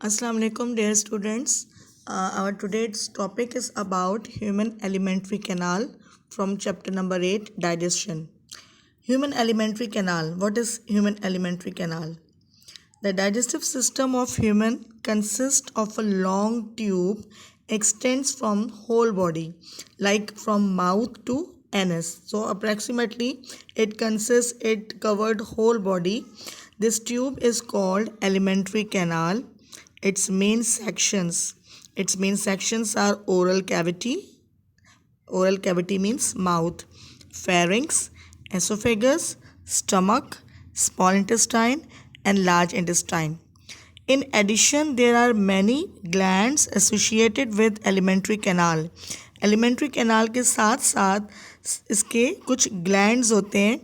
Assalamu alaikum, dear students. Our today's topic is about human alimentary canal from chapter number 8, digestion. Human alimentary canal. What is human alimentary canal? The digestive system of human consists of a long tube extends from whole body, like from mouth to anus. So approximately it covered whole body. This tube is called alimentary canal. Its main sections are oral cavity means mouth, pharynx, esophagus, stomach, small intestine, and large intestine. In addition, there are many glands associated with alimentary canal. Alimentary canal के साथ साथ इसके कुछ glands होते हैं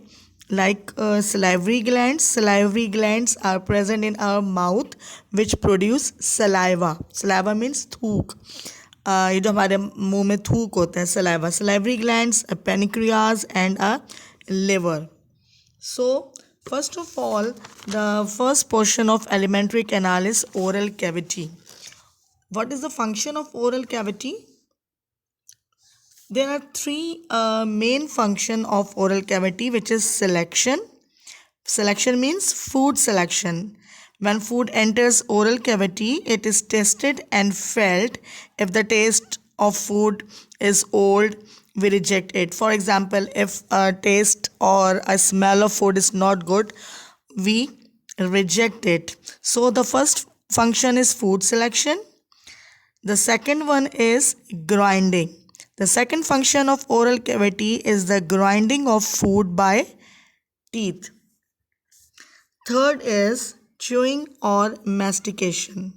like salivary glands. Salivary glands are present in our mouth which produce saliva. Saliva means थूक. ये जो हमारे मुंह में थूक होता है saliva. Salivary glands, a pancreas and a liver. So first of all, the first portion of alimentary canal is oral cavity. What is the function of oral cavity? There are three main function of oral cavity, which is selection. Selection means food selection. When food enters oral cavity, it is tested and felt. If the taste of food is old, we reject it. For example, if a taste or a smell of food is not good, we reject it. So the first function is food selection. The second one is grinding. The second function of oral cavity is the grinding of food by teeth. Third is chewing or mastication.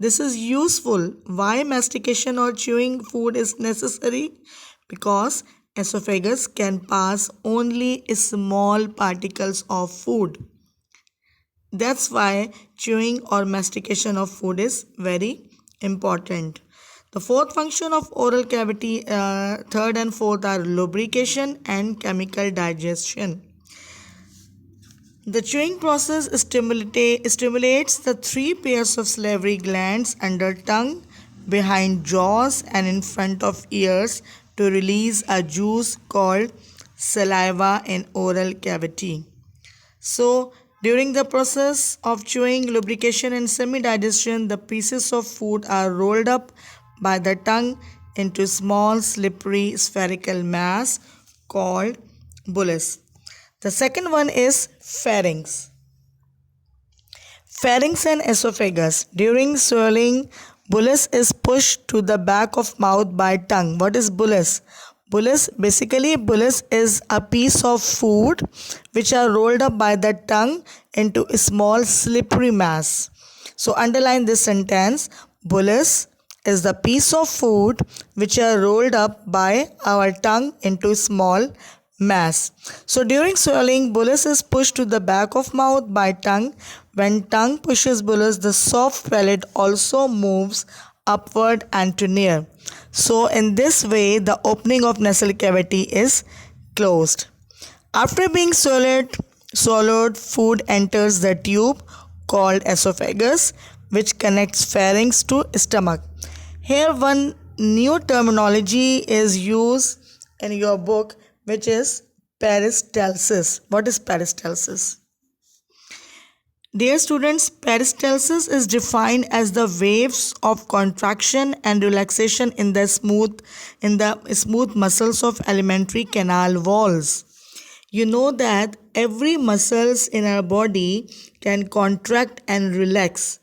This is useful. Why mastication or chewing food is necessary? Because esophagus can pass only small particles of food. That's why chewing or mastication of food is very important. The fourth function of oral cavity, third and fourth are lubrication and chemical digestion. The chewing process stimulates the three pairs of salivary glands under tongue, behind jaws and in front of ears to release a juice called saliva in oral cavity. So, during the process of chewing, lubrication and semi-digestion, the pieces of food are rolled up by the tongue into small slippery spherical mass called bolus. The second one is pharynx. Pharynx and esophagus. During swallowing, bolus is pushed to the back of mouth by tongue. What is bolus? Bolus is a piece of food which are rolled up by the tongue into a small slippery mass. So underline this sentence. Bolus is the piece of food which are rolled up by our tongue into small mass. So during swallowing, bolus is pushed to the back of mouth by tongue. When tongue pushes bolus, the soft palate also moves upward and to near. So in this way, the opening of nasal cavity is closed. After being swallowed, food enters the tube called esophagus, which connects pharynx to stomach. Here one new terminology is used in your book, which is peristalsis. What is peristalsis? Dear students, peristalsis is defined as the waves of contraction and relaxation in the smooth muscles of alimentary canal walls. You know that every muscles in our body can contract and relax.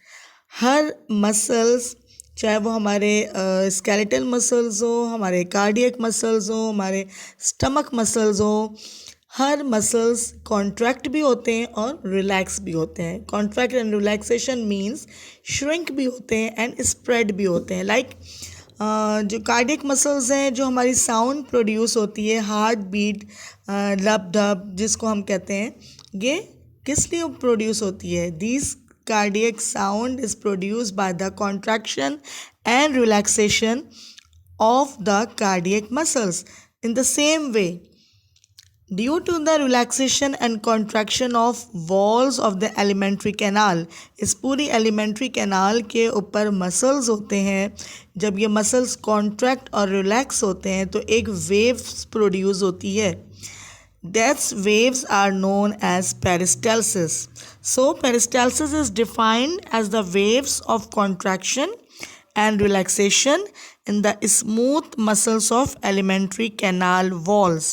Her muscles, चाहे वो हमारे skeletal muscles हो, हमारे cardiac muscles हो, हमारे stomach muscles हो, हर muscles contract भी होते हैं और रिलैक्स भी होते हैं. Contract and relaxation means shrink भी होते हैं एंड स्प्रेड भी होते हैं. लाइक जो कार्डियक मसल्स हैं, जो हमारी साउंड प्रोड्यूस होती है, हार्ट बीट, लब डब जिसको हम कहते हैं, ये किस लिए प्रोड्यूस होती है? These cardiac sound is produced by the contraction and relaxation of the cardiac muscles. In the same way, due to the relaxation and contraction of walls of the elementary canal, इस पूरी alimentary canal के ऊपर muscles होते हैं, जब ये muscles contract और relax होते हैं तो एक वेव्स प्रोड्यूस होती है. These waves are known as peristalsis. So peristalsis is defined as the waves of contraction and relaxation in the smooth muscles of alimentary canal walls.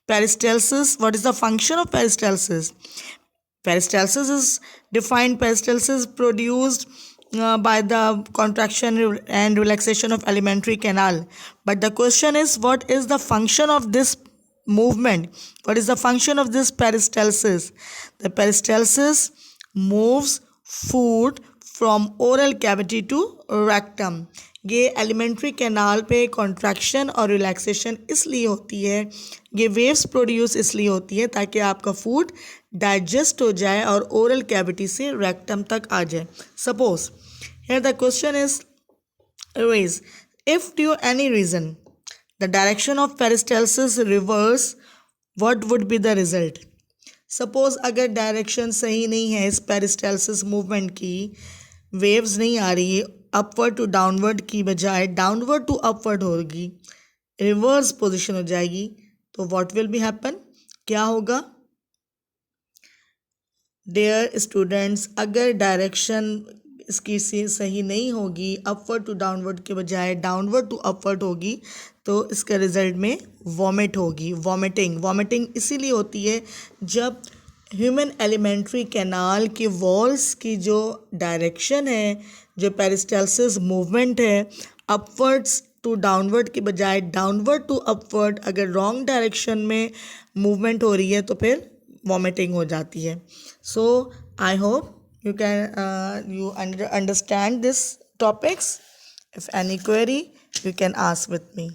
Peristalsis, what is the function of peristalsis? Peristalsis is defined, peristalsis produced by the contraction and relaxation of alimentary canal. But the question is, what is the function of this movement? What is the function of this peristalsis? The peristalsis moves food from oral cavity to rectum. ये alimentary canal पे contraction और relaxation इसलिए होती है, ये waves produce इसलिए होती है ताकि आपका फूड डाइजेस्ट हो जाए और ओरल कैविटी से रेक्टम तक आ जाए. Suppose here the question is raised, if due any reason the direction of peristalsis reverse, what would be the result? Suppose अगर डायरेक्शन सही नहीं है इस पेरिस्टाल्सिस मूवमेंट की, वेव्स नहीं आ रही है, अपवर्ड टू डाउनवर्ड की बजाय डाउनवर्ड टू अपवर्ड होगी, रिवर्स पोजीशन हो जाएगी, तो व्हाट विल बी हैपन, क्या होगा? डियर स्टूडेंट्स, अगर डायरेक्शन इसकी सही नहीं होगी, अपवर्ड टू डाउनवर्ड के बजाय डाउनवर्ड टू अपवर्ड होगी, तो इसके रिजल्ट में वॉमिट होगी, वॉमिटिंग इसीलिए होती है जब ह्यूमन एलिमेंट्री कैनाल की वॉल्स की जो डायरेक्शन है, जो पेरिस्टाल्सिस मूवमेंट है, अपवर्ड्स टू डाउनवर्ड के बजाय डाउनवर्ड टू अपवर्ड, अगर रॉन्ग डायरेक्शन में मूवमेंट हो रही है तो फिर वॉमिटिंग हो जाती है. So I hope you understand this topics. If any query, you can ask with me.